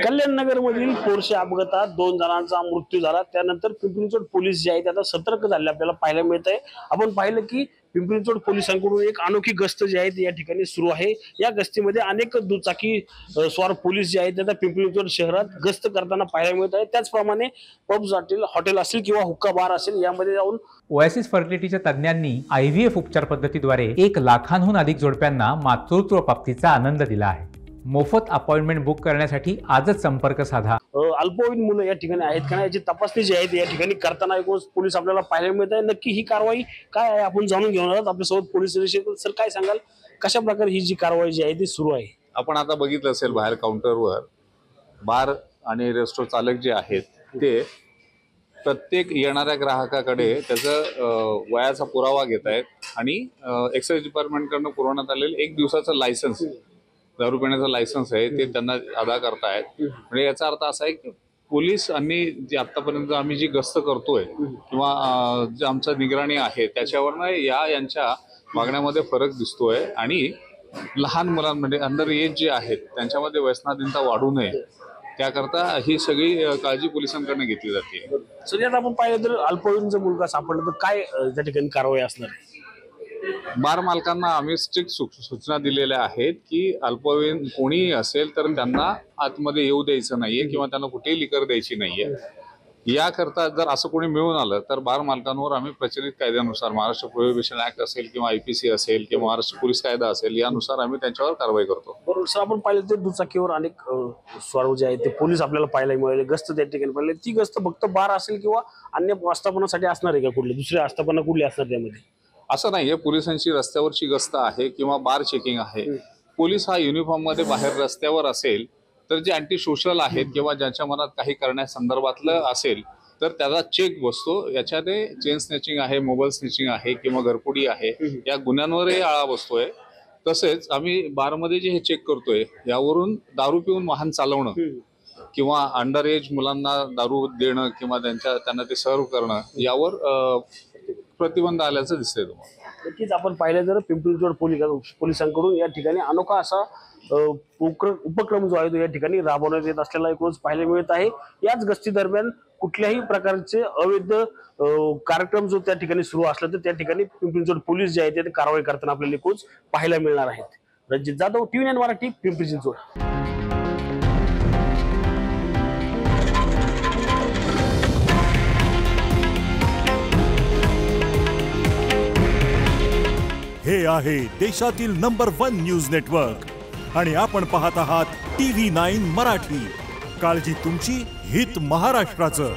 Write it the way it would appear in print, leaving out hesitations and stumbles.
कल्याण नगर मधील पोरशे अपघातात 2 जणांचा मृत्यू झाला। त्यानंतर पिंपरी चिंचवड पोलीस जे आहेत आता सतर्क झाले आपल्याला पाहायला मिळत आहे। आपण पाहिलं की पिंपरी चिंचवड पोलिसांकडून एक अनोखी गस्त जी आहे या ठिकाणी सुरू आहे। या गस्तीमध्ये अनेक दुचाकी स्वार पोलीस जे आहेत आता पिंपरी चिंचवड शहरात गस्त करताना पाहायला मिळत आहे। त्याचप्रमाणे पब्स हॉटेल असेल किंवा हुक्का बार असेल यामध्ये जाऊन ओएसिस फर्टिलिटीच्या तज्ञांनी IVF उपचार पद्धतीद्वारे 1 लाखांहून अधिक जोडप्यांना मातृत्व प्राप्तीचा आनंद दिला आहे। मोफत अपॉइंटमेंट बुक करण्यासाठी आजच संपर्क साधा। अल्पवयीन मुलं या ठिकाणी आहेत का याची तपासणी जी आहे या ठिकाणी करताना एकूण पोलीस आपल्याला पाहायला मिळत आहे। नक्की ही कारवाई काय आहे आपण जाणून घेणार आहोत। आपल्यासोबत पोलीस निरीक्षक सर काय सांगाल, कशा प्रकारे ही जी कारवाई जी आहे ती सुरू आहे? आपण आता बघितलं असेल बाहेर काउंटरवर बार आणि रेस्टॉरंट चालक जे आहेत ते प्रत्येक येणाऱ्या ग्राहकाकडे त्याचं वयाचा पुरावा घेत आहेत आणि एक्साइज डिपार्टमेंटकडून पुरवण्यात आलेलं 1 दिवसाचं लायसन्स, दारू पिण्याचं लायसन्स आहे ते त्यांना अदा करतायत। म्हणजे याचा अर्थ असा आहे की पोलीस आणि जे आतापर्यंत आम्ही जी गस्त करतोय किंवा जे आमचं निगराणी आहे त्याच्यावरनं यांच्या वागण्यामध्ये फरक दिसतोय आणि लहान मुलांमध्ये अंडर एज जे आहेत त्यांच्यामध्ये व्यसनाधीनता वाढू नये त्याकरता ही सगळी काळजी पोलिसांकडून घेतली जाते। सर आपण पाहिलं तर अल्पवयीनचा मुलगा सापडला तर काय त्या ठिकाणी कारवाई असणार आहे? बार मालकांना आम्ही स्ट्रिक्ट सूचना दिलेल्या आहेत की अल्पवयीन कोणीही असेल तर त्यांना आतमध्ये येऊ द्यायचं नाहीये किंवा त्यांना कुठेही लिकर द्यायची नाहीये। याकरता जर असं कोणी मिळून आलं तर बार मालकांवर आम्ही प्रचलित कायद्यानुसार महाराष्ट्र प्रोहिबिशन ऍक्ट असेल किंवा IPC असेल किंवा महाराष्ट्र पोलीस कायदा असेल यानुसार आम्ही त्यांच्यावर कारवाई करतो। बरोबर सर, आपण पाहिलं तर दुचाकीवर अनेक स्वार जे आहेत ते पोलीस आपल्याला पाहायला मिळाले, गस्त त्या ठिकाणी पाहिले। ती गस्त फक्त बार असेल किंवा अन्य आस्थापनासाठी असणार आहे का? कुठली दुसरी आस्थापना कुठली असणार त्यामध्ये? असं नाहीये, पोलिसांची रस्त्यावरची गस्त आहे किंवा बार चेकिंग आहे। पोलीस हा युनिफॉर्म मध्ये बाहेर रस्त्यावर असेल तर जे अँटी सोशल आहेत किंवा ज्यांच्या मनात काही करण्यासंदर्भातलं असेल तर त्याचा चेक बसतो। याच्यामध्ये चेन स्नॅचिंग आहे, मोबाईल स्नॅचिंग आहे किंवा घरफोडी आहे या गुन्ह्यांवरही आळा बसतोय। तसेच आम्ही बारमध्ये जे हे चेक करतोय यावरून दारू पिऊन वाहन चालवणं किंवा अंडर एज मुलांना दारू देणं किंवा त्यांना ते सर्व करणं यावर प्रतिबंध आल्याचं दिसतंय तुम्हाला। नक्कीच आपण पाहिलं तर पिंपरी चिंचवड पोलिसांकडून या ठिकाणी अनोखा असा उपक्रम जो आहे तो या ठिकाणी राबवण्यात येत असलेला एकूणच पाहायला मिळत आहे। याच गस्ती दरम्यान कुठल्याही प्रकारचे अवैध कार्यक्रम जो त्या ठिकाणी सुरू असला तर त्या ठिकाणी पिंपरी चिंचवड पोलीस जे आहेत ते कारवाई करताना आपल्याला एकूणच पाहायला मिळणार आहेत। रणजित जाधव, TV9 मराठी, पिंपरी चिंचवड। हे आहे देशातील नंबर 1 न्यूज नेटवर्क आणि आपण पाहत आहात TV9 मराठी। काळजी तुमची, हित महाराष्ट्राचं।